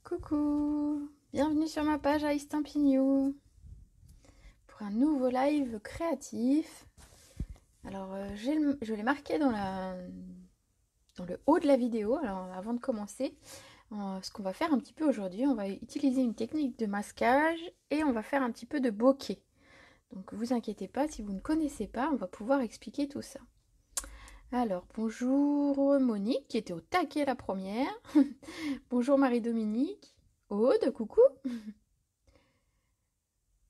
Coucou, bienvenue sur ma page Ice Pignou pour un nouveau live créatif. Alors je l'ai marqué dans le haut de la vidéo. Alors avant de commencer, ce qu'on va faire un petit peu aujourd'hui, on va utiliser une technique de masquage et on va faire un petit peu de bokeh. Donc vous inquiétez pas, si vous ne connaissez pas, on va pouvoir expliquer tout ça. Alors bonjour Monique qui était au taquet la première. Bonjour Marie-Dominique. Aude, coucou.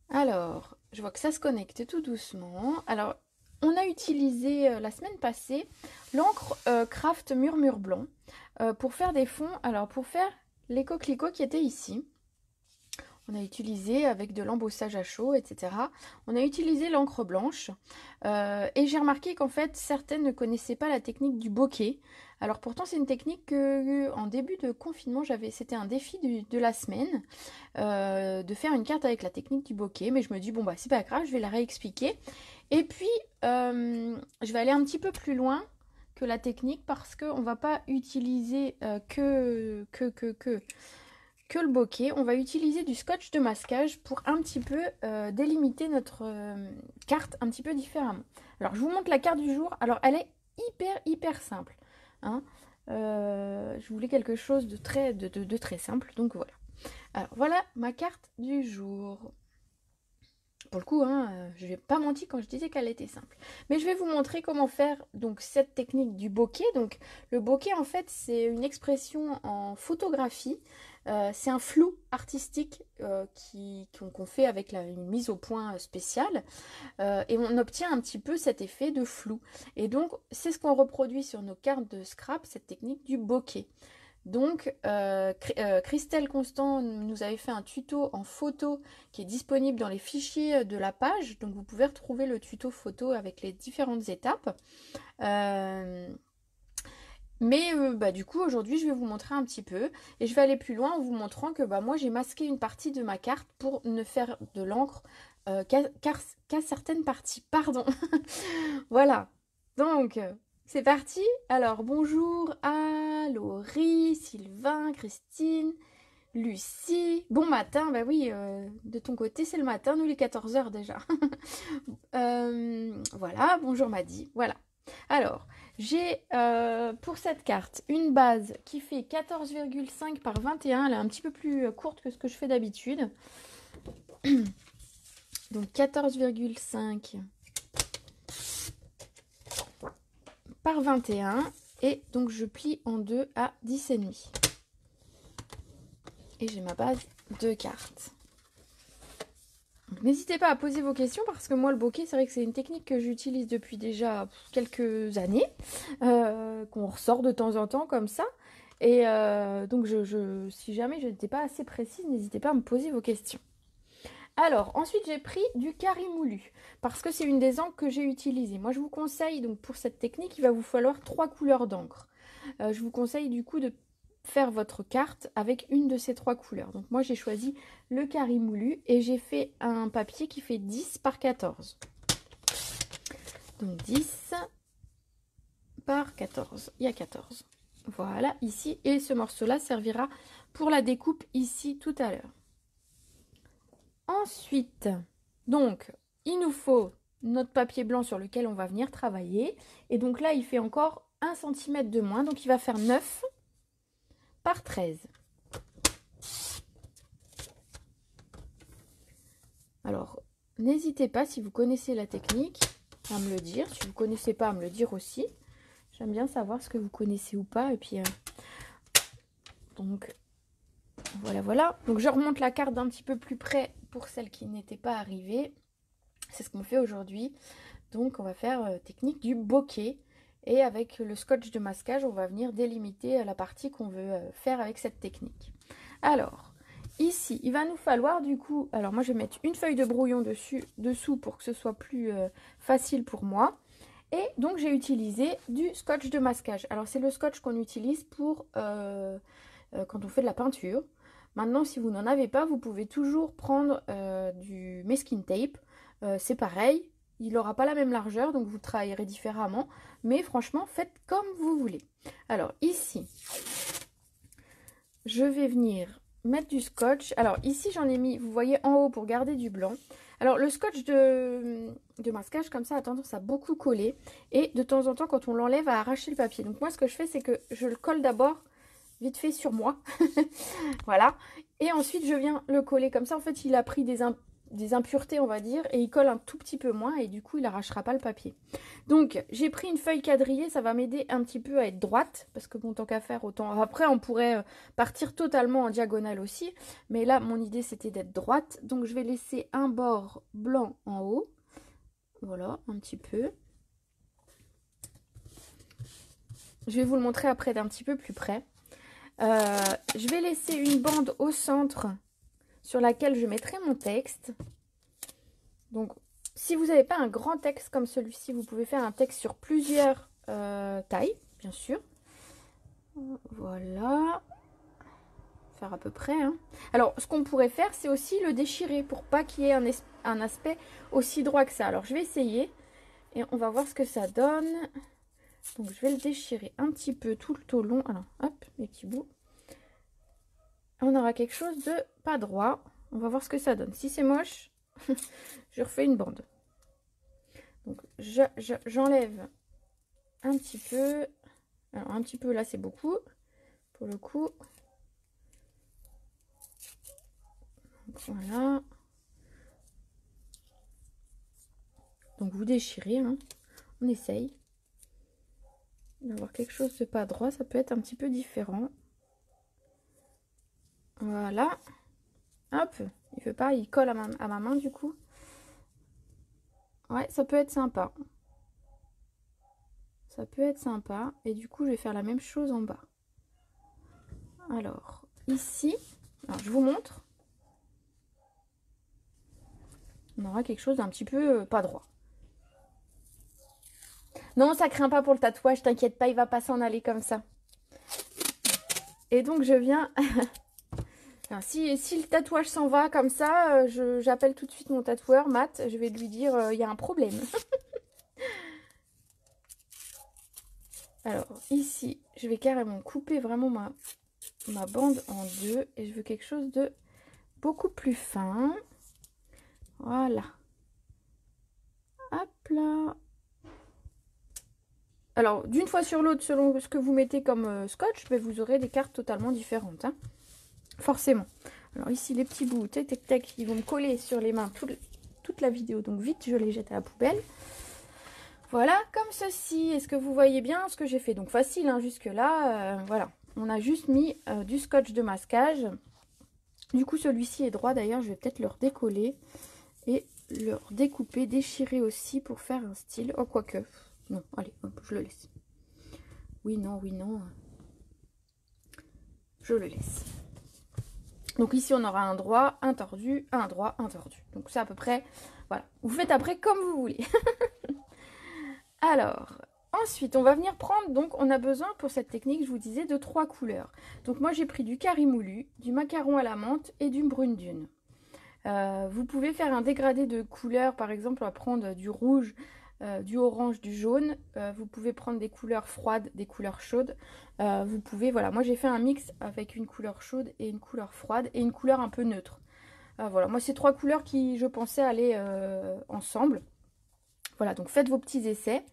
Alors, je vois que ça se connecte tout doucement. Alors, on a utilisé la semaine passée l'encre Craft Murmure Blanc pour faire des fonds. Alors, pour faire les coquelicots qui étaient ici, on a utilisé avec de l'embossage à chaud, etc. On a utilisé l'encre blanche. Et j'ai remarqué qu'en fait, certaines ne connaissaient pas la technique du bokeh. Alors pourtant, c'est une technique que, en début de confinement, c'était un défi de la semaine de faire une carte avec la technique du bokeh. Mais je me dis, bon, bah, c'est pas grave, je vais la réexpliquer. Et puis, je vais aller un petit peu plus loin que la technique parce qu'on ne va pas utiliser que le bokeh, on va utiliser du scotch de masquage pour un petit peu délimiter notre carte un petit peu différemment. Alors je vous montre la carte du jour. Alors elle est hyper simple. Hein. Je voulais quelque chose de très simple, donc voilà. Alors voilà ma carte du jour. Pour le coup, hein, je n'ai pas menti quand je disais qu'elle était simple. Mais je vais vous montrer comment faire donc cette technique du bokeh. Donc le bokeh en fait c'est une expression en photographie. C'est un flou artistique qu'on fait avec une mise au point spéciale. Et on obtient un petit peu cet effet de flou. Et donc c'est ce qu'on reproduit sur nos cartes de scrap, cette technique du bokeh. Donc, Christelle Constant nous avait fait un tuto en photo qui est disponible dans les fichiers de la page. Donc, vous pouvez retrouver le tuto photo avec les différentes étapes. Du coup, aujourd'hui, je vais vous montrer un petit peu. Et je vais aller plus loin en vous montrant que moi, j'ai masqué une partie de ma carte pour ne faire de l'encre qu'à certaines parties. Pardon. Voilà. Donc... c'est parti. Alors, bonjour à Laurie, Sylvain, Christine, Lucie. Bon matin, bah oui, de ton côté, c'est le matin, nous les 14 h déjà. Voilà, bonjour Maddy. Voilà. Alors, j'ai pour cette carte une base qui fait 14,5 par 21. Elle est un petit peu plus courte que ce que je fais d'habitude. Donc 14,5 par 21 et donc je plie en deux à 10,5 et j'ai ma base de cartes. N'hésitez pas à poser vos questions parce que moi le bokeh c'est vrai que c'est une technique que j'utilise depuis déjà quelques années, qu'on ressort de temps en temps comme ça et donc si jamais je n'étais pas assez précise, n'hésitez pas à me poser vos questions. Alors, ensuite, j'ai pris du carré moulu parce que c'est une des encres que j'ai utilisées. Moi, je vous conseille, donc pour cette technique, il va vous falloir 3 couleurs d'encre. Je vous conseille du coup de faire votre carte avec une de ces 3 couleurs. Donc moi, j'ai choisi le carré moulu et j'ai fait un papier qui fait 10 par 14. Donc 10 par 14. Il y a 14. Voilà, ici. Et ce morceau-là servira pour la découpe ici tout à l'heure. Ensuite, donc, il nous faut notre papier blanc sur lequel on va venir travailler. Et donc là, il fait encore 1 cm de moins. Donc, il va faire 9 par 13. Alors, n'hésitez pas, si vous connaissez la technique, à me le dire. Si vous ne connaissez pas, à me le dire aussi. J'aime bien savoir ce que vous connaissez ou pas. Et puis, donc, voilà. Donc, je remonte la carte d'un petit peu plus près pour celles qui n'étaient pas arrivées. C'est ce qu'on fait aujourd'hui. Donc on va faire technique du bokeh. Et avec le scotch de masquage, on va venir délimiter la partie qu'on veut faire avec cette technique. Alors, ici, il va nous falloir du coup... Alors moi, je vais mettre une feuille de brouillon dessous pour que ce soit plus facile pour moi. Et donc, j'ai utilisé du scotch de masquage. Alors, c'est le scotch qu'on utilise pour quand on fait de la peinture. Maintenant, si vous n'en avez pas, vous pouvez toujours prendre du masking tape. C'est pareil, il n'aura pas la même largeur, donc vous travaillerez différemment. Mais franchement, faites comme vous voulez. Alors ici, je vais venir mettre du scotch. Alors ici j'en ai mis, vous voyez en haut pour garder du blanc. Alors le scotch de masquage comme ça a tendance à beaucoup coller. Et de temps en temps quand on l'enlève à arracher le papier. Donc moi ce que je fais c'est que je le colle d'abord vite fait sur moi. Voilà. Et ensuite je viens le coller comme ça. En fait il a pris des impuretés on va dire. Et il colle un tout petit peu moins. Et du coup il arrachera pas le papier. Donc j'ai pris une feuille quadrillée. Ça va m'aider un petit peu à être droite. Parce que bon tant qu'à faire autant. Après on pourrait partir totalement en diagonale aussi. Mais là mon idée c'était d'être droite. Donc je vais laisser un bord blanc en haut. Voilà un petit peu. Je vais vous le montrer après d'un petit peu plus près. Je vais laisser une bande au centre sur laquelle je mettrai mon texte. Donc, si vous n'avez pas un grand texte comme celui-ci, vous pouvez faire un texte sur plusieurs tailles, bien sûr. Voilà. Faire à peu près. Hein. Alors, ce qu'on pourrait faire, c'est aussi le déchirer pour pas qu'il y ait un aspect aussi droit que ça. Alors, je vais essayer et on va voir ce que ça donne. Donc, je vais le déchirer un petit peu tout le long. Alors, hop, les petits bouts. On aura quelque chose de pas droit. On va voir ce que ça donne. Si c'est moche, je refais une bande. Donc, j'enlève un petit peu. Alors, un petit peu, là, c'est beaucoup. Pour le coup. Donc, voilà. Donc, vous déchirez. Hein. On essaye d'avoir quelque chose de pas droit. Ça peut être un petit peu différent. Voilà. Hop. Il fait pas, il colle à ma main, du coup. Ouais, ça peut être sympa. Ça peut être sympa. Et du coup, je vais faire la même chose en bas. Alors, ici, alors je vous montre. On aura quelque chose d'un petit peu pas droit. Non, ça craint pas pour le tatouage, t'inquiète pas, il va pas s'en aller comme ça. Et donc, je viens... Alors, si le tatouage s'en va comme ça, j'appelle tout de suite mon tatoueur, Matt. Je vais lui dire, il y a un problème. Alors, ici, je vais carrément couper vraiment ma bande en deux. Et je veux quelque chose de beaucoup plus fin. Voilà. Hop là. Alors, d'une fois sur l'autre, selon ce que vous mettez comme scotch, vous aurez des cartes totalement différentes. Hein. Forcément. Alors ici, les petits bouts, tac, tac, tac, ils vont me coller sur les mains toute la vidéo. Donc vite, je les jette à la poubelle. Voilà, comme ceci. Est-ce que vous voyez bien ce que j'ai fait? Donc facile, hein, jusque-là. Voilà. On a juste mis du scotch de masquage. Du coup, celui-ci est droit. D'ailleurs, je vais peut-être le redécoller. Et le redécouper, déchirer aussi pour faire un style. Oh, quoique. Non, allez, hop, je le laisse. Oui, non, oui, non. Je le laisse. Donc ici, on aura un droit, un tordu, un droit, un tordu. Donc c'est à peu près... Voilà. Vous faites après comme vous voulez. Alors, ensuite, on va venir prendre... Donc, on a besoin pour cette technique, je vous disais, de 3 couleurs. Donc moi, j'ai pris du carré moulu, du macaron à la menthe et du brune dune. Vous pouvez faire un dégradé de couleurs. Par exemple, on va prendre du rouge, du orange, du jaune. Vous pouvez prendre des couleurs froides, des couleurs chaudes. Vous pouvez, voilà, moi j'ai fait un mix avec une couleur chaude et une couleur froide et une couleur un peu neutre. Voilà, moi c'est 3 couleurs qui je pensais aller ensemble. Voilà, donc faites vos petits essais.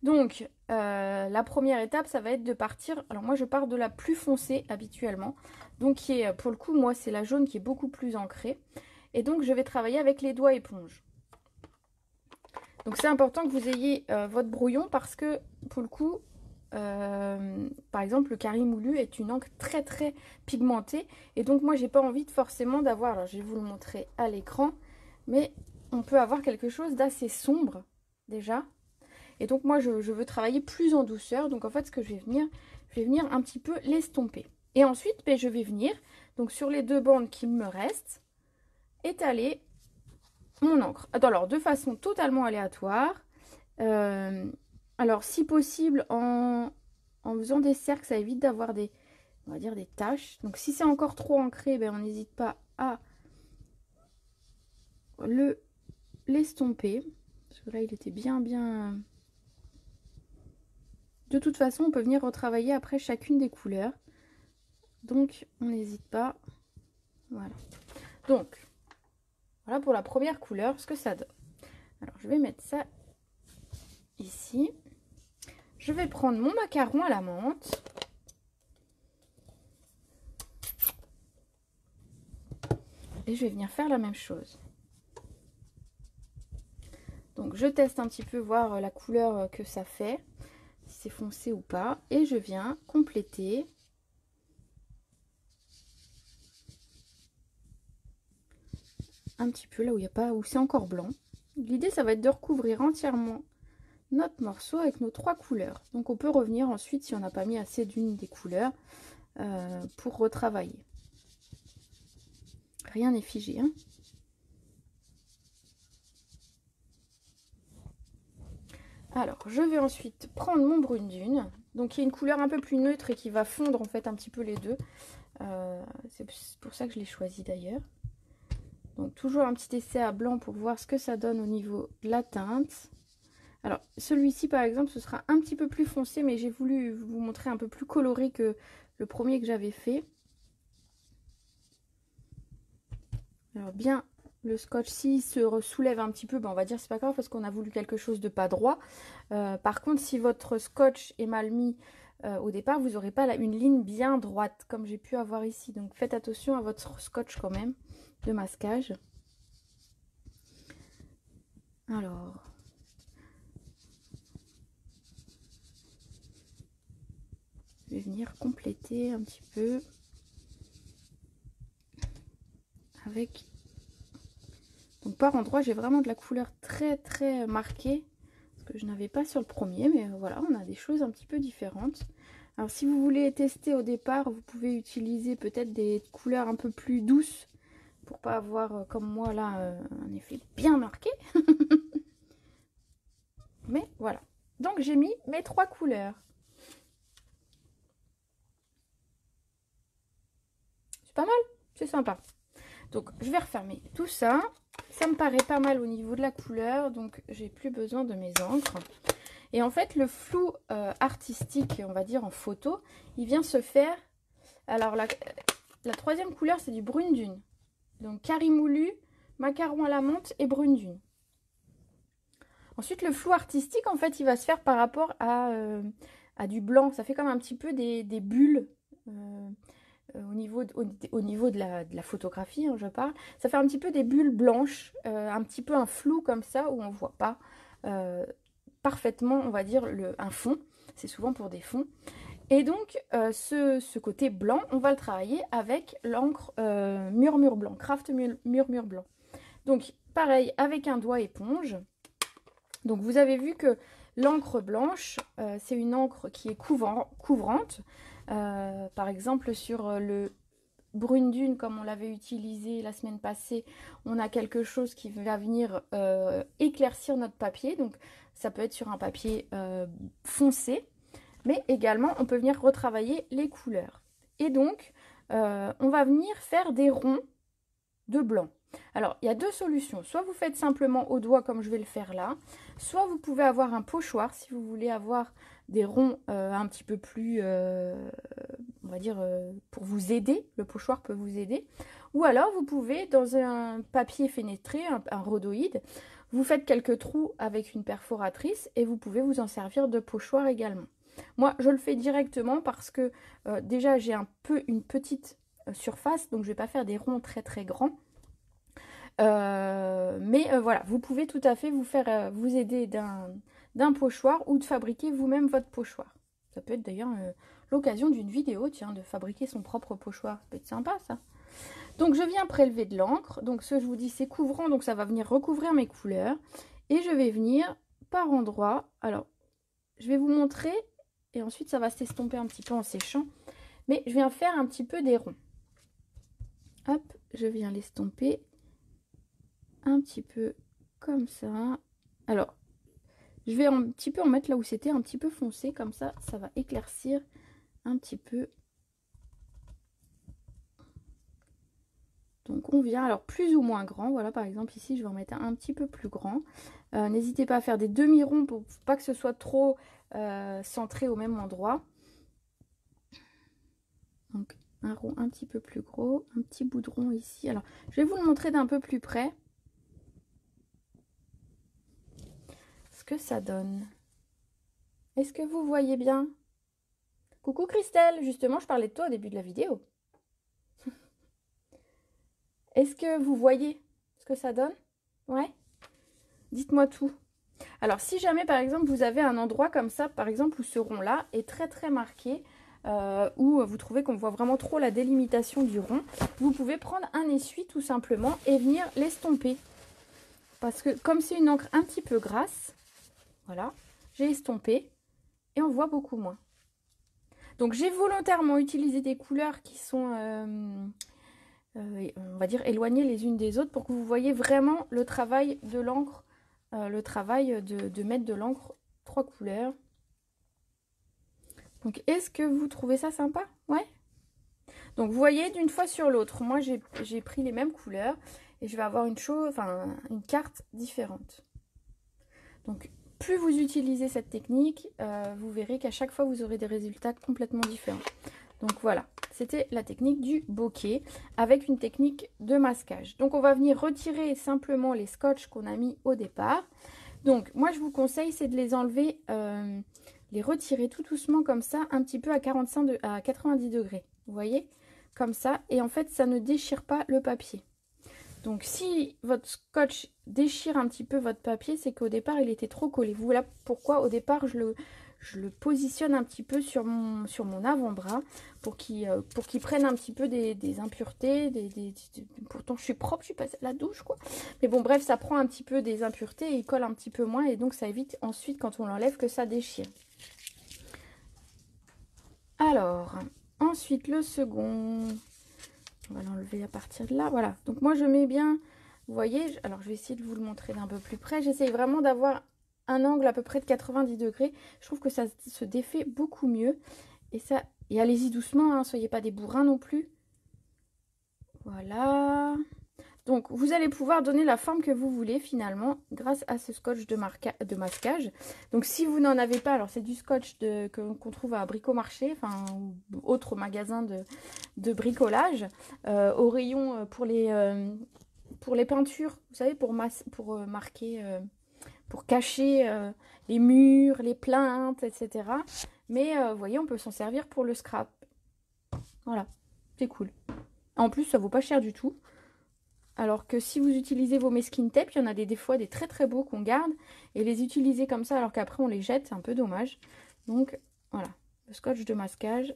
Donc la première étape, ça va être de partir. Alors moi je pars de la plus foncée habituellement. Donc qui est, pour le coup, moi c'est la jaune qui est beaucoup plus ancrée. Et donc je vais travailler avec les doigts éponge. Donc c'est important que vous ayez votre brouillon parce que pour le coup, par exemple le carré moulu est une encre très très pigmentée. Et donc moi j'ai pas envie de forcément d'avoir, alors je vais vous le montrer à l'écran, mais on peut avoir quelque chose d'assez sombre déjà. Et donc moi je veux travailler plus en douceur. Donc en fait ce que je vais venir un petit peu l'estomper. Et ensuite je vais venir, donc sur les 2 bandes qui me restent, étaler mon encre. Alors, de façon totalement aléatoire. Alors, si possible, en faisant des cercles, ça évite d'avoir des, on va dire, des taches. Donc, si c'est encore trop ancré, on n'hésite pas à l'estomper. Parce que là, il était bien. De toute façon, on peut venir retravailler après chacune des couleurs. Donc, on n'hésite pas Voilà. Donc, voilà pour la première couleur, ce que ça donne. Alors, je vais mettre ça ici. Je vais prendre mon macaron à la menthe. Et je vais venir faire la même chose. Donc, je teste un petit peu, voir la couleur que ça fait, si c'est foncé ou pas. Et je viens compléter. Un petit peu là où il n'y a pas, où c'est encore blanc. L'idée, ça va être de recouvrir entièrement notre morceau avec nos 3 couleurs. Donc on peut revenir ensuite si on n'a pas mis assez d'une des couleurs pour retravailler. Rien n'est figé, hein. Alors je vais ensuite prendre mon brune dune, donc il y a une couleur un peu plus neutre et qui va fondre en fait un petit peu les deux. C'est pour ça que je l'ai choisi d'ailleurs. Donc toujours un petit essai à blanc pour voir ce que ça donne au niveau de la teinte. Alors celui-ci par exemple ce sera un petit peu plus foncé, mais j'ai voulu vous montrer un peu plus coloré que le premier que j'avais fait. Alors bien, le scotch s'il se soulève un petit peu, ben on va dire c'est pas grave parce qu'on a voulu quelque chose de pas droit. Par contre si votre scotch est mal mis au départ, vous n'aurez pas une ligne bien droite comme j'ai pu avoir ici. Donc faites attention à votre scotch quand même de masquage. Alors... je vais venir compléter un petit peu avec... Donc par endroit, j'ai vraiment de la couleur très très marquée, ce que je n'avais pas sur le premier, mais voilà, on a des choses un petit peu différentes. Alors si vous voulez tester au départ, vous pouvez utiliser peut-être des couleurs un peu plus douces, pour pas avoir comme moi là un effet bien marqué. Mais voilà, donc j'ai mis mes 3 couleurs. C'est pas mal, c'est sympa. Donc je vais refermer tout ça. Ça me paraît pas mal au niveau de la couleur, donc j'ai plus besoin de mes encres. Et en fait, le flou artistique, on va dire en photo, il vient se faire... Alors la 3e couleur, c'est du brune dune. Donc carré moulu, macaron à la menthe et brune dune. Ensuite, le flou artistique, en fait, il va se faire par rapport à du blanc. Ça fait comme un petit peu des bulles. Au niveau de la photographie, hein, je parle, ça fait un petit peu des bulles blanches, un petit peu un flou comme ça, où on ne voit pas parfaitement, on va dire, un fond. C'est souvent pour des fonds. Et donc, ce côté blanc, on va le travailler avec l'encre Murmure Blanc, Craft Murmure Blanc. Donc, pareil, avec un doigt éponge. Donc, vous avez vu que l'encre blanche, c'est une encre qui est couvrante. Par exemple, sur le brune dune, comme on l'avait utilisé la semaine passée, on a quelque chose qui va venir éclaircir notre papier. Donc, ça peut être sur un papier foncé, mais également, on peut venir retravailler les couleurs. Et donc, on va venir faire des ronds de blanc. Alors, il y a 2 solutions. Soit vous faites simplement au doigt, comme je vais le faire là, soit vous pouvez avoir un pochoir si vous voulez avoir des ronds un petit peu plus, on va dire, pour vous aider. Le pochoir peut vous aider. Ou alors, vous pouvez, dans un papier fenêtré, un rhodoïde, vous faites quelques trous avec une perforatrice et vous pouvez vous en servir de pochoir également. Moi, je le fais directement parce que déjà, j'ai une petite surface, donc je ne vais pas faire des ronds très très grands. Mais voilà, vous pouvez tout à fait vous aider d'un pochoir ou de fabriquer vous-même votre pochoir. Ça peut être d'ailleurs l'occasion d'une vidéo, tiens, de fabriquer son propre pochoir. Ça peut être sympa, ça. Donc, je viens prélever de l'encre. Donc, ce que je vous dis, c'est couvrant. Donc, ça va venir recouvrir mes couleurs. Et je vais venir par endroits. Alors, je vais vous montrer. Et ensuite, ça va s'estomper un petit peu en séchant. Mais je viens faire un petit peu des ronds. Hop, je viens l'estomper. Un petit peu comme ça. Alors, je vais un petit peu en mettre là où c'était un petit peu foncé. Comme ça, ça va éclaircir un petit peu. Donc on vient, alors plus ou moins grand, voilà par exemple ici je vais en mettre un petit peu plus grand. N'hésitez pas à faire des demi-ronds pour pas que ce soit trop centré au même endroit. Donc un rond un petit peu plus gros, un petit bout de rond ici. Alors, je vais vous le montrer d'un peu plus près. Ce que ça donne. Est-ce que vous voyez bien? Coucou Christelle, justement, je parlais de toi au début de la vidéo. Est-ce que vous voyez ce que ça donne? Ouais? Dites-moi tout. Alors, si jamais, par exemple, vous avez un endroit comme ça, par exemple, où ce rond-là est très, très marqué, où vous trouvez qu'on voit vraiment trop la délimitation du rond, vous pouvez prendre un essuie, tout simplement, et venir l'estomper. Parce que, comme c'est une encre un petit peu grasse, voilà, j'ai estompé, et on voit beaucoup moins. Donc, j'ai volontairement utilisé des couleurs qui sont... on va dire éloignées les unes des autres pour que vous voyez vraiment le travail de l'encre, le travail de mettre de l'encre 3 couleurs. Donc est-ce que vous trouvez ça sympa? Ouais. Donc vous voyez d'une fois sur l'autre, moi j'ai pris les mêmes couleurs et je vais avoir une carte différente. Donc plus vous utilisez cette technique, vous verrez qu'à chaque fois vous aurez des résultats complètement différents. Donc voilà, c'était la technique du bokeh avec une technique de masquage. Donc on va venir retirer simplement les scotch qu'on a mis au départ. Donc moi je vous conseille c'est de les enlever, les retirer tout doucement comme ça, un petit peu à 90 degrés. Vous voyez? Comme ça. Et en fait ça ne déchire pas le papier. Donc si votre scotch déchire un petit peu votre papier, c'est qu'au départ il était trop collé. Voilà pourquoi au départ je le positionne un petit peu sur mon avant-bras pour qu'il prenne un petit peu des impuretés. Pourtant je suis propre, je suis passée à la douche quoi. Mais bon bref, ça prend un petit peu des impuretés et il colle un petit peu moins. Et donc ça évite ensuite quand on l'enlève que ça déchire. Alors, ensuite le second... On va l'enlever à partir de là. Voilà. Donc moi je mets bien, vous voyez, alors je vais essayer de vous le montrer d'un peu plus près. J'essaye vraiment d'avoir un angle à peu près de 90 degrés. Je trouve que ça se défait beaucoup mieux. Et allez-y doucement, hein, soyez pas des bourrins non plus. Voilà. Donc vous allez pouvoir donner la forme que vous voulez finalement grâce à ce scotch de masquage. Donc si vous n'en avez pas, alors c'est du scotch qu'on trouve à Bricomarché, enfin ou autre magasin de bricolage, au rayon pour les peintures, vous savez, pour marquer, pour cacher les murs, les plinthes, etc. Mais vous voyez, on peut s'en servir pour le scrap. Voilà, c'est cool. En plus, ça vaut pas cher du tout. Alors que si vous utilisez vos mesquines tape, il y en a des fois des très très beaux qu'on garde. Et les utiliser comme ça alors qu'après on les jette, c'est un peu dommage. Donc voilà, le scotch de masquage.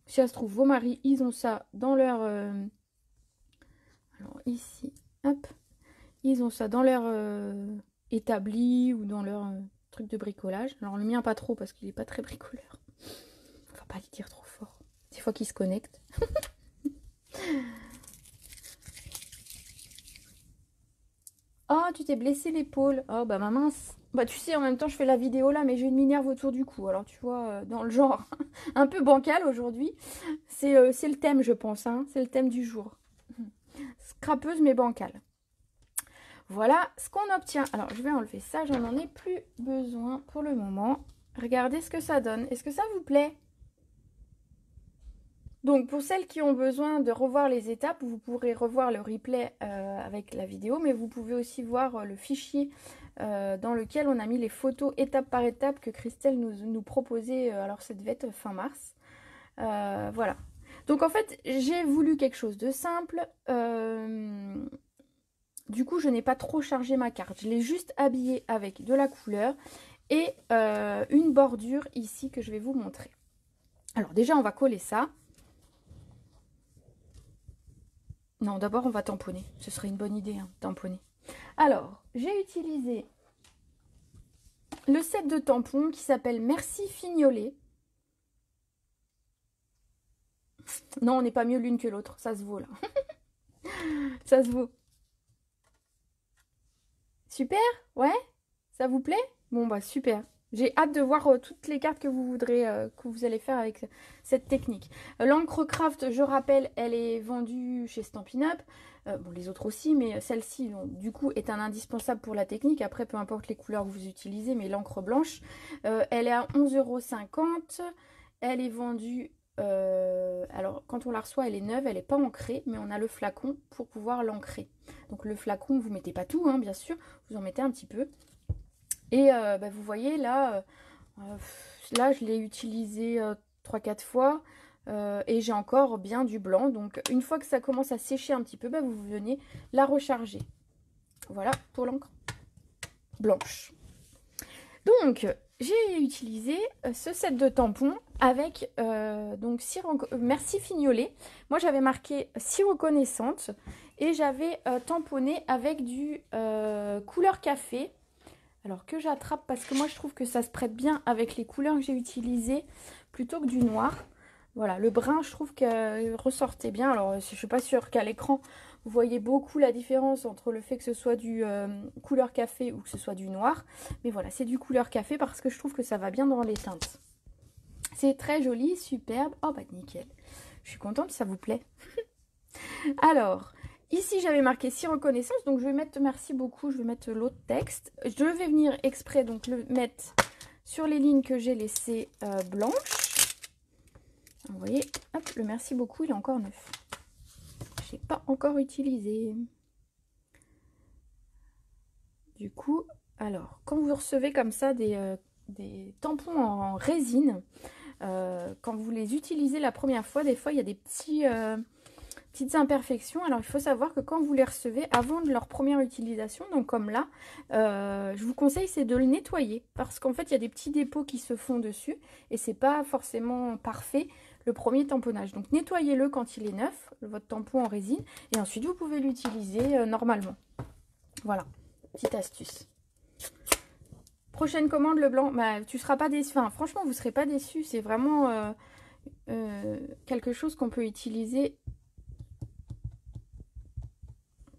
Si ça se trouve, vos maris, ils ont ça dans leur... Alors ici, hop. Ils ont ça dans leur établi ou dans leur truc de bricolage. Alors le mien pas trop parce qu'il n'est pas très bricoleur. On va pas le dire trop fort. Des fois qu'il se connecte. Oh, tu t'es blessé l'épaule. Oh, bah ma mince. Bah tu sais, en même temps, je fais la vidéo là, mais j'ai une minerve autour du cou. Alors tu vois, dans le genre un peu bancal aujourd'hui. C'est le thème, je pense. Hein. C'est le thème du jour. Scrapeuse, mais bancale. Voilà ce qu'on obtient. Alors, je vais enlever ça. J'en ai plus besoin pour le moment. Regardez ce que ça donne. Est-ce que ça vous plaît? Donc, pour celles qui ont besoin de revoir les étapes, vous pourrez revoir le replay avec la vidéo, mais vous pouvez aussi voir le fichier dans lequel on a mis les photos étape par étape que Christelle nous proposait. Alors, ça devait être fin mars. Voilà. Donc, en fait, j'ai voulu quelque chose de simple. Du coup, je n'ai pas trop chargé ma carte. Je l'ai juste habillée avec de la couleur et une bordure ici que je vais vous montrer. Alors, déjà, on va coller ça. Non, d'abord, on va tamponner. Ce serait une bonne idée, hein, tamponner. Alors, j'ai utilisé le set de tampons qui s'appelle Merci Fignolet. Non, on n'est pas mieux l'une que l'autre. Ça se vaut, là. Ça se vaut. Super? Ouais? Ça vous plaît? Bon, bah, super. J'ai hâte de voir toutes les cartes que vous voudrez, que vous allez faire avec cette technique. L'encre craft, je rappelle, elle est vendue chez Stampin' Up. Bon, les autres aussi, mais celle-ci, du coup, est un indispensable pour la technique. Après, peu importe les couleurs que vous utilisez, mais l'encre blanche, elle est à 11,50 €. Elle est vendue alors quand on la reçoit, elle est neuve, elle n'est pas ancrée, mais on a le flacon pour pouvoir l'ancrer. Donc le flacon, vous mettez pas tout, hein, bien sûr, vous en mettez un petit peu. Et bah, vous voyez là, là je l'ai utilisé 3-4 fois. Et j'ai encore bien du blanc. Donc une fois que ça commence à sécher un petit peu, bah, vous venez la recharger. Voilà pour l'encre blanche. Donc j'ai utilisé ce set de tampons avec donc merci Fignolet. Moi j'avais marqué si reconnaissante et j'avais tamponné avec du couleur café. Alors que j'attrape parce que moi je trouve que ça se prête bien avec les couleurs que j'ai utilisées plutôt que du noir. Voilà, le brun je trouve qu'elle ressortait bien. Alors je suis pas sûre qu'à l'écran vous voyez beaucoup la différence entre le fait que ce soit du couleur café ou que ce soit du noir. Mais voilà, c'est du couleur café parce que je trouve que ça va bien dans les teintes. C'est très joli, superbe. Oh bah nickel. Je suis contente, ça vous plaît. Alors, ici j'avais marqué si reconnaissance, donc je vais mettre merci beaucoup, je vais mettre l'autre texte. Je vais venir exprès donc le mettre sur les lignes que j'ai laissées blanches. Vous voyez, hop, le merci beaucoup, il est encore neuf. Je n'ai pas encore utilisé. Du coup, alors, quand vous recevez comme ça des tampons en résine, quand vous les utilisez la première fois, des fois il y a des petites imperfections. Alors il faut savoir que quand vous les recevez avant de leur première utilisation, donc comme là, je vous conseille c'est de le nettoyer parce qu'en fait il y a des petits dépôts qui se font dessus et c'est pas forcément parfait le premier tamponnage. Donc nettoyez-le quand il est neuf, votre tampon en résine, et ensuite vous pouvez l'utiliser normalement. Voilà, petite astuce. Prochaine commande, le blanc, bah, tu seras pas déçu. Enfin, franchement, vous ne serez pas déçu. C'est vraiment quelque chose qu'on peut utiliser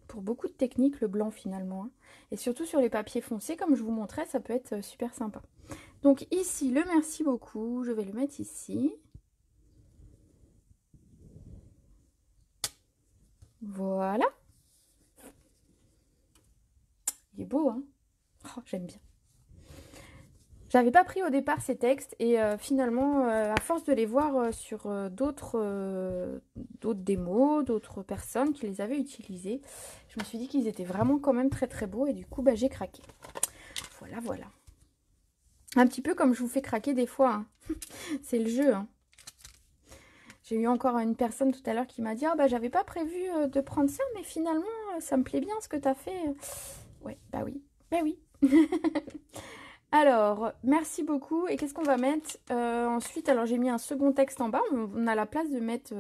pour beaucoup de techniques, le blanc finalement. Hein. Et surtout sur les papiers foncés, comme je vous montrais, ça peut être super sympa. Donc ici, le merci beaucoup, je vais le mettre ici. Voilà. Il est beau, hein? Oh, j'aime bien. J'avais pas pris au départ ces textes et finalement, à force de les voir sur d'autres démos, d'autres personnes qui les avaient utilisés, je me suis dit qu'ils étaient vraiment quand même très très beaux et du coup, bah, j'ai craqué. Voilà, voilà. Un petit peu comme je vous fais craquer des fois. Hein. C'est le jeu. Hein. J'ai eu encore une personne tout à l'heure qui m'a dit « Ah bah j'avais pas prévu de prendre ça, mais finalement, ça me plaît bien ce que tu as fait. » Ouais, bah oui. Bah oui. Alors, merci beaucoup. Et qu'est-ce qu'on va mettre ensuite? Alors, j'ai mis un second texte en bas. On a la place de mettre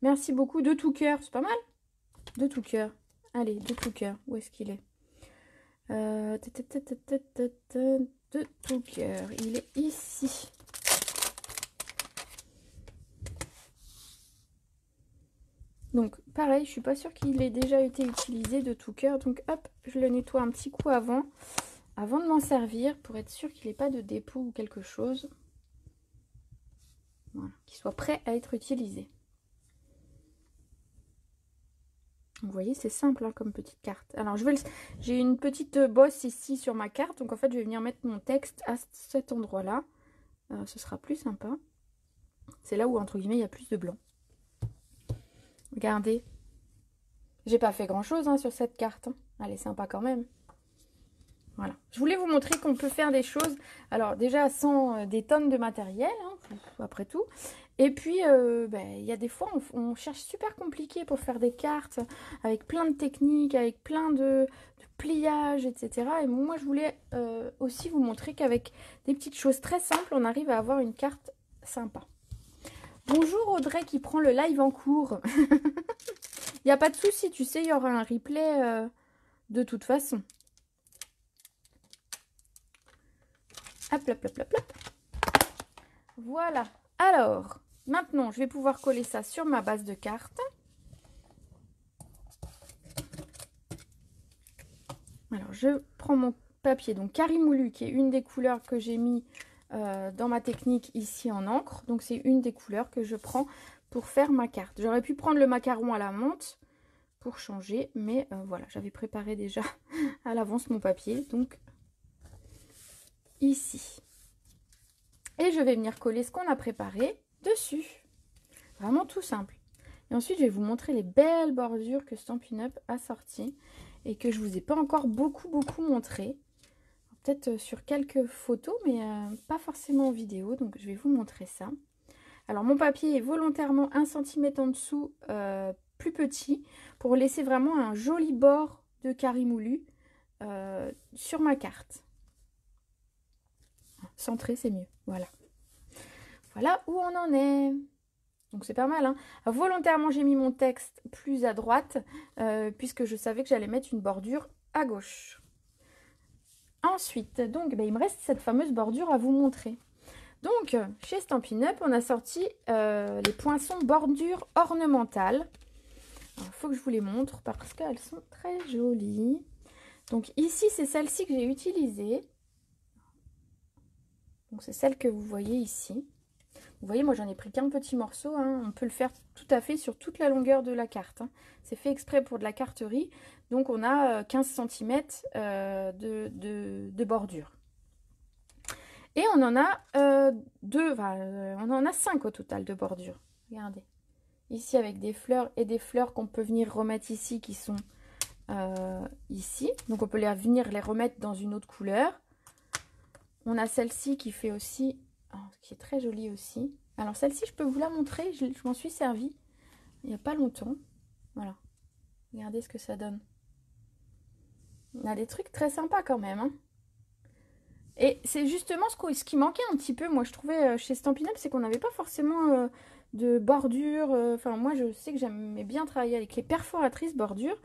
merci beaucoup de tout cœur. C'est pas mal? De tout cœur. Allez, de tout cœur. Où est-ce qu'il est, de tout cœur. Il est ici. Donc, pareil, je suis pas sûre qu'il ait déjà été utilisé de tout cœur. Donc, hop, je le nettoie un petit coup avant de m'en servir pour être sûr qu'il n'ait pas de dépôt ou quelque chose. Voilà, qu'il soit prêt à être utilisé. Vous voyez, c'est simple hein, comme petite carte. Alors, j'ai une petite bosse ici sur ma carte. Donc, en fait, je vais venir mettre mon texte à cet endroit-là. Ce sera plus sympa. C'est là où, entre guillemets, il y a plus de blanc. Regardez. J'ai pas fait grand-chose hein, sur cette carte. Hein. Elle est sympa quand même. Voilà. Je voulais vous montrer qu'on peut faire des choses, alors déjà sans des tonnes de matériel, hein, après tout. Et puis, il y a des fois, on cherche super compliqué pour faire des cartes, avec plein de techniques, avec plein de pliages, etc. Et moi, je voulais aussi vous montrer qu'avec des petites choses très simples, on arrive à avoir une carte sympa. Bonjour Audrey qui prend le live en cours. Il n'y a pas de souci, tu sais, il y aura un replay de toute façon. Hop, hop, hop, hop, hop. Voilà. Alors, maintenant, je vais pouvoir coller ça sur ma base de cartes. Alors, je prends mon papier, donc Carimoulu, qui est une des couleurs que j'ai mis dans ma technique ici en encre. Donc, c'est une des couleurs que je prends pour faire ma carte. J'aurais pu prendre le macaron à la menthe pour changer, mais voilà, j'avais préparé déjà à l'avance mon papier. Donc, ici. Et je vais venir coller ce qu'on a préparé dessus. Vraiment tout simple. Et ensuite, je vais vous montrer les belles bordures que Stampin' Up a sorties et que je vous ai pas encore beaucoup montré. Peut-être sur quelques photos, mais pas forcément en vidéo. Donc, je vais vous montrer ça. Alors, mon papier est volontairement 1 cm en dessous, plus petit, pour laisser vraiment un joli bord de carré moulu sur ma carte. Centré, c'est mieux. Voilà. Voilà où on en est. Donc c'est pas mal, hein. Volontairement, j'ai mis mon texte plus à droite, puisque je savais que j'allais mettre une bordure à gauche. Ensuite, donc, il me reste cette fameuse bordure à vous montrer. Donc, chez Stampin' Up, on a sorti les poinçons bordure ornementale. Il faut que je vous les montre parce qu'elles sont très jolies. Donc ici, c'est celle-ci que j'ai utilisée. Donc c'est celle que vous voyez ici. Vous voyez, moi j'en ai pris qu'un petit morceau, hein. On peut le faire tout à fait sur toute la longueur de la carte, hein. C'est fait exprès pour de la carterie. Donc on a 15 cm de bordure. Et on en a on en a 5 au total de bordure. Regardez. Ici avec des fleurs et des fleurs qu'on peut venir remettre ici qui sont ici. Donc on peut venir les remettre dans une autre couleur. On a celle-ci qui fait aussi, qui est très jolie aussi. Alors celle-ci, je peux vous la montrer, je m'en suis servie il n'y a pas longtemps. Voilà. Regardez ce que ça donne. On a des trucs très sympas quand même, hein. Et c'est justement ce qui manquait un petit peu, moi je trouvais chez Stampin' Up, c'est qu'on n'avait pas forcément de bordure. Enfin moi je sais que j'aimais bien travailler avec les perforatrices bordures.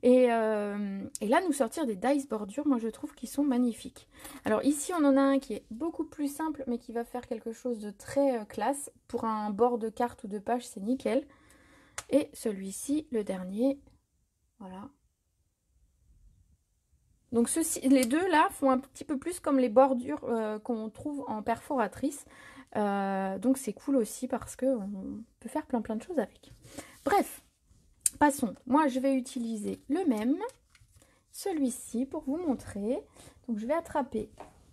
Et là, nous sortir des dies bordures, moi je trouve qu'ils sont magnifiques. Alors ici, on en a un qui est beaucoup plus simple, mais qui va faire quelque chose de très classe. Pour un bord de carte ou de page, c'est nickel. Et celui-ci, le dernier, voilà. Donc les deux là font un petit peu plus comme les bordures qu'on trouve en perforatrice. Donc c'est cool aussi parce qu'on peut faire plein de choses avec. Bref. Passons, moi je vais utiliser le même, celui-ci pour vous montrer. Donc je vais attraper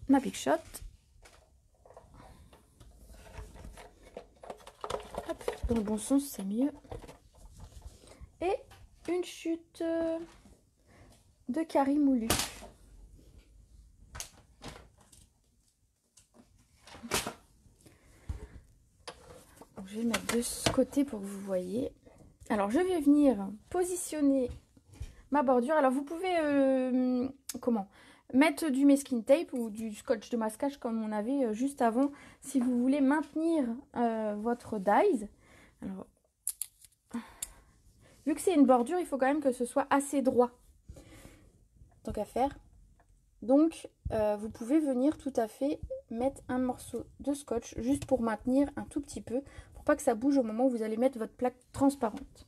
ma Big Shot. Hop, dans le bon sens c'est mieux. Et une chute de carré moulu. Donc, je vais le mettre de ce côté pour que vous voyez. Alors, je vais venir positionner ma bordure. Alors, vous pouvez mettre du masking tape ou du scotch de masquage comme on avait juste avant si vous voulez maintenir votre dies. Alors, vu que c'est une bordure, il faut quand même que ce soit assez droit. Tant qu'à faire. Donc, vous pouvez venir tout à fait mettre un morceau de scotch juste pour maintenir un tout petit peu, pour pas que ça bouge au moment où vous allez mettre votre plaque transparente.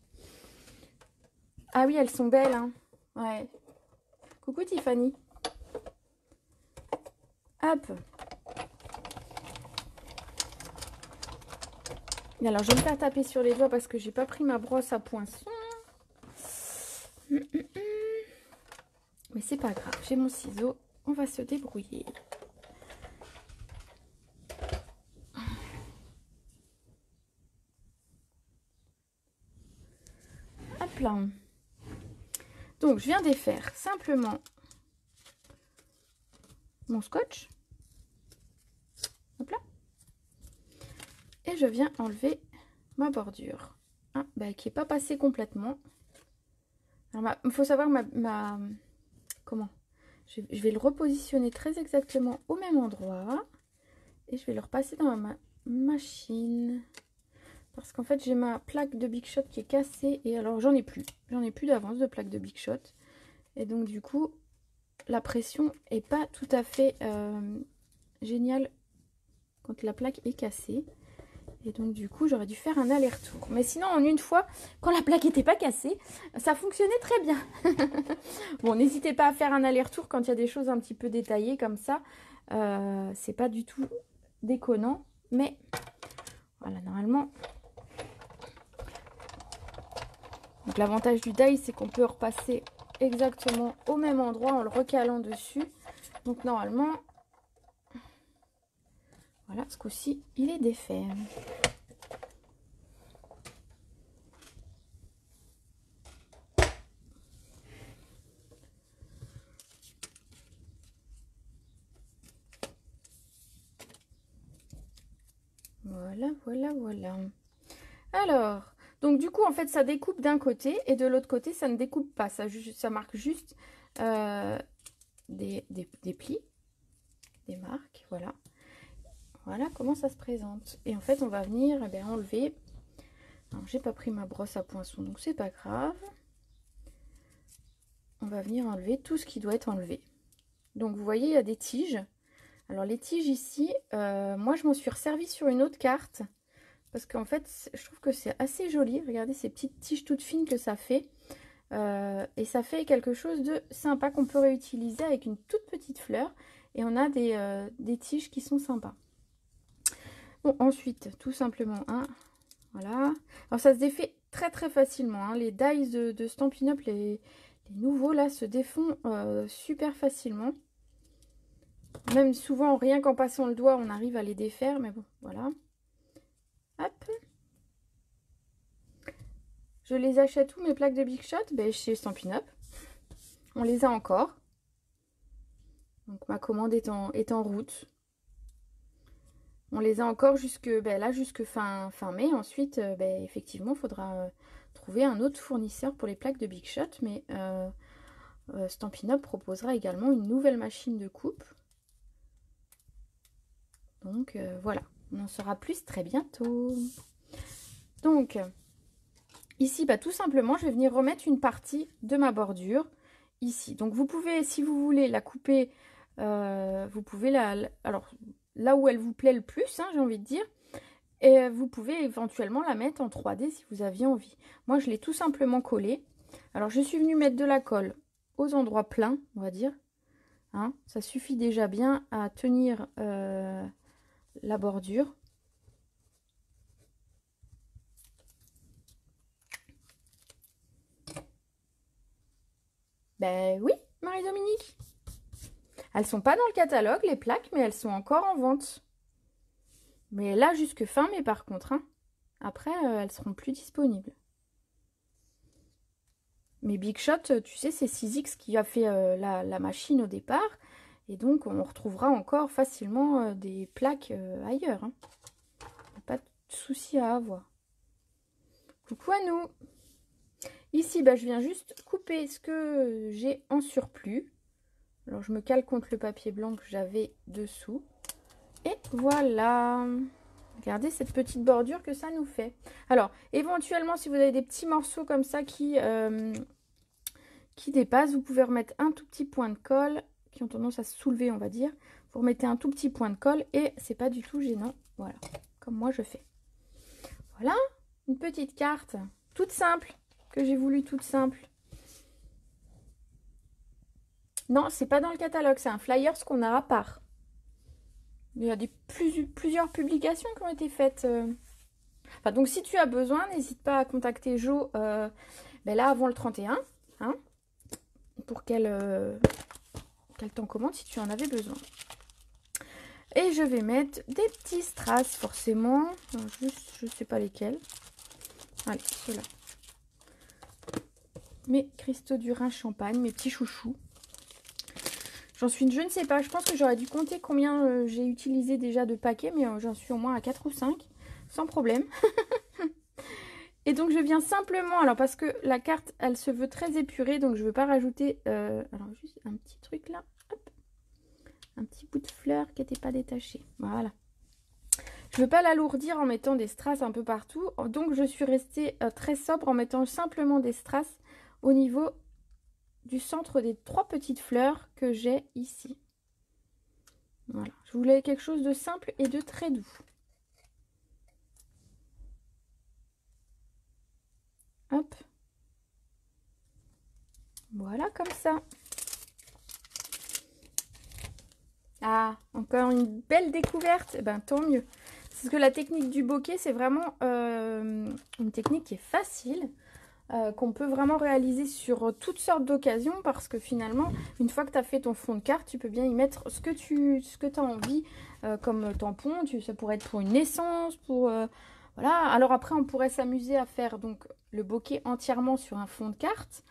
Ah oui, elles sont belles, hein. Ouais. Coucou Tiffany. Hop. Et alors, je vais me faire taper sur les doigts parce que j'ai pas pris ma brosse à poinçon. Mais c'est pas grave, j'ai mon ciseau. On va se débrouiller. Hop là. Donc, je viens défaire simplement mon scotch. Hop là. Et je viens enlever ma bordure. Qui n'est pas passée complètement. Il faut savoir comment je vais le repositionner très exactement au même endroit. Et je vais le repasser dans ma machine. Parce qu'en fait, j'ai ma plaque de Big Shot qui est cassée. Et alors, j'en ai plus. J'en ai plus d'avance de plaque de Big Shot. Et donc, du coup, la pression est pas tout à fait géniale quand la plaque est cassée. Et donc, du coup, j'aurais dû faire un aller-retour. Mais sinon, en une fois, quand la plaque n'était pas cassée, ça fonctionnait très bien. Bon, n'hésitez pas à faire un aller-retour quand il y a des choses un petit peu détaillées comme ça. C'est pas du tout déconnant. Mais, voilà, normalement. Donc, l'avantage du die, c'est qu'on peut repasser exactement au même endroit en le recalant dessus. Donc, normalement, voilà, ce coup-ci, il est défait. voilà. Alors, donc du coup, en fait, ça découpe d'un côté et de l'autre côté, ça ne découpe pas. Ça marque juste des plis, des marques, voilà. Voilà comment ça se présente. Et en fait, on va venir enlever. Alors, j'ai pas pris ma brosse à poinçon, donc c'est pas grave. On va venir enlever tout ce qui doit être enlevé. Donc, vous voyez, il y a des tiges. Alors, les tiges ici, moi, je m'en suis resservie sur une autre carte. Parce qu'en fait, je trouve que c'est assez joli. Regardez ces petites tiges toutes fines que ça fait. Et ça fait quelque chose de sympa qu'on peut réutiliser avec une toute petite fleur. Et on a des tiges qui sont sympas. Bon, ensuite, tout simplement, voilà. Alors, ça se défait très très facilement. Hein. Les dies de Stampin' Up, les nouveaux là, se défont super facilement. Même souvent, rien qu'en passant le doigt, on arrive à les défaire. Mais bon, voilà. Hop. Je les achète où mes plaques de Big Shot? Chez Stampin' Up. On les a encore. Donc, ma commande est en route. On les a encore jusque fin mai. Ensuite, effectivement, il faudra trouver un autre fournisseur pour les plaques de Big Shot. Mais Stampin' Up proposera également une nouvelle machine de coupe. Donc, voilà. On en saura plus très bientôt. Donc, ici, tout simplement, je vais venir remettre une partie de ma bordure ici. Donc, vous pouvez, si vous voulez la couper, vous pouvez alors, là où elle vous plaît le plus, j'ai envie de dire. Et vous pouvez éventuellement la mettre en 3D si vous aviez envie. Moi, je l'ai tout simplement collée. Alors, je suis venue mettre de la colle aux endroits pleins, on va dire. Hein, ça suffit déjà bien à tenir la bordure. Ben oui, Marie-Dominique. Elles sont pas dans le catalogue, les plaques, mais elles sont encore en vente. Mais là, jusque fin mai, par contre. Hein. Après, elles seront plus disponibles. Mais Big Shot, tu sais, c'est 6X qui a fait la machine au départ. Et donc, on retrouvera encore facilement des plaques ailleurs. Hein. Pas de souci à avoir. Coucou à nous. Ici, je viens juste couper ce que j'ai en surplus. Alors, je me cale contre le papier blanc que j'avais dessous. Et voilà. Regardez cette petite bordure que ça nous fait. Alors, éventuellement, si vous avez des petits morceaux comme ça qui dépassent, vous pouvez remettre un tout petit point de colle, qui ont tendance à se soulever, on va dire. Vous remettez un tout petit point de colle et c'est pas du tout gênant. Voilà, comme moi je fais. Voilà, une petite carte toute simple, que j'ai voulu toute simple. Non, c'est pas dans le catalogue, c'est un flyer ce qu'on a à part. Il y a plusieurs publications qui ont été faites. Enfin, donc, si tu as besoin, n'hésite pas à contacter Jo là avant le 31. Hein, pour qu'elle t'en commande si tu en avais besoin. Et je vais mettre des petits strass, forcément. Alors, juste, je ne sais pas lesquels. Allez, ceux-là. Mes cristaux du Rhin champagne, mes petits chouchous. Je ne sais pas, je pense que j'aurais dû compter combien j'ai utilisé déjà de paquets, mais j'en suis au moins à 4 ou 5, sans problème. Et donc je viens simplement, alors parce que la carte, elle se veut très épurée, donc je ne veux pas rajouter, alors juste un petit truc là, hop, un petit bout de fleur qui n'était pas détaché, voilà. Je ne veux pas l'alourdir en mettant des strass un peu partout, donc je suis restée très sobre en mettant simplement des strass au niveau du centre des 3 petites fleurs que j'ai ici. Voilà, je voulais quelque chose de simple et de très doux. Hop. Voilà, comme ça. Ah, encore une belle découverte. Eh ben, tant mieux. Parce que la technique du bokeh, c'est vraiment une technique qui est facile. Qu'on peut vraiment réaliser sur toutes sortes d'occasions, parce que finalement, une fois que tu as fait ton fond de carte, tu peux bien y mettre ce que tu as envie comme tampon. Ça pourrait être pour une naissance, pour... voilà. Alors après, on pourrait s'amuser à faire donc le bokeh entièrement sur un fond de carte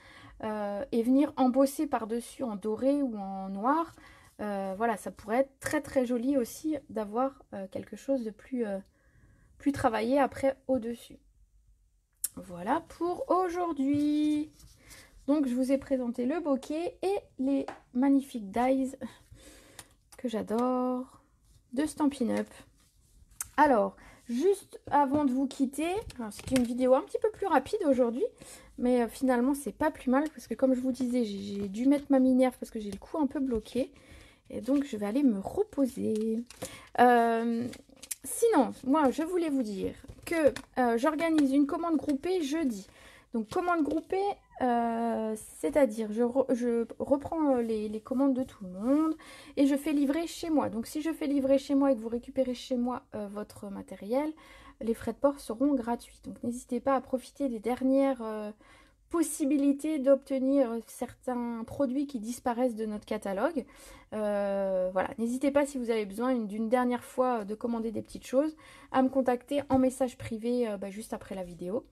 et venir embosser par-dessus en doré ou en noir. Voilà, ça pourrait être très très joli aussi d'avoir quelque chose de plus plus travailler après au-dessus. Voilà pour aujourd'hui. Donc je vous ai présenté le bokeh et les magnifiques dies que j'adore de Stampin' Up. Alors, juste avant de vous quitter, c'était une vidéo un petit peu plus rapide aujourd'hui, mais finalement c'est pas plus mal parce que comme je vous disais, j'ai dû mettre ma minerve parce que j'ai le cou un peu bloqué. Et donc je vais aller me reposer. Sinon, moi je voulais vous dire que j'organise une commande groupée jeudi. Donc commande groupée, c'est-à-dire je reprends les commandes de tout le monde et je fais livrer chez moi. Donc si je fais livrer chez moi et que vous récupérez chez moi votre matériel, les frais de port seront gratuits. Donc n'hésitez pas à profiter des dernières possibilités d'obtenir certains produits qui disparaissent de notre catalogue. Voilà, n'hésitez pas si vous avez besoin d'une dernière fois de commander des petites choses, à me contacter en message privé juste après la vidéo.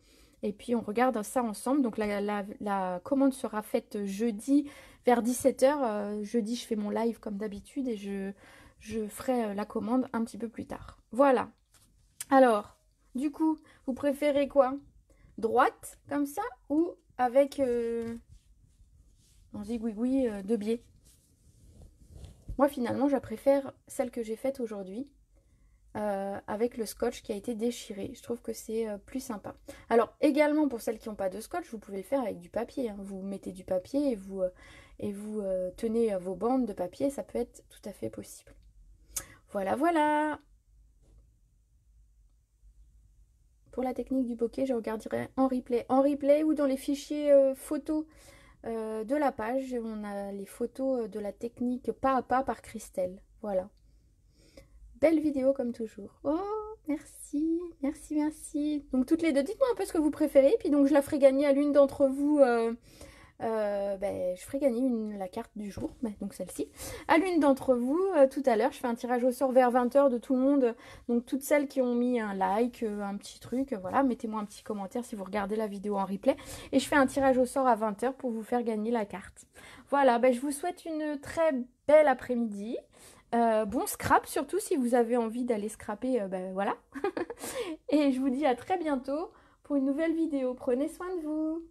Et puis on regarde ça ensemble. Donc la commande sera faite jeudi vers 17 h. Jeudi je fais mon live comme d'habitude et je ferai la commande un petit peu plus tard. Voilà. Alors, du coup, vous préférez quoi? Droite, comme ça, ou avec un zigouigoui de biais? Moi, finalement, je préfère celle que j'ai faite aujourd'hui. Avec le scotch qui a été déchiré. Je trouve que c'est plus sympa. Alors également pour celles qui n'ont pas de scotch, vous pouvez le faire avec du papier. Hein. Vous mettez du papier et vous tenez vos bandes de papier, ça peut être tout à fait possible. Voilà, voilà. Pour la technique du bokeh, je regarderai en replay ou dans les fichiers photos de la page. On a les photos de la technique pas à pas par Christelle. Voilà. Belle vidéo comme toujours. Oh, merci, merci, merci. Donc toutes les deux, dites-moi un peu ce que vous préférez. Puis donc je la ferai gagner à l'une d'entre vous. Je ferai gagner la carte du jour, donc celle-ci. À l'une d'entre vous, tout à l'heure, je fais un tirage au sort vers 20 h de tout le monde. Donc toutes celles qui ont mis un like, un petit truc, voilà. Mettez-moi un petit commentaire si vous regardez la vidéo en replay. Et je fais un tirage au sort à 20 h pour vous faire gagner la carte. Voilà, je vous souhaite une très belle après-midi. Bon scrap, surtout si vous avez envie d'aller scraper, voilà. Et je vous dis à très bientôt pour une nouvelle vidéo. Prenez soin de vous.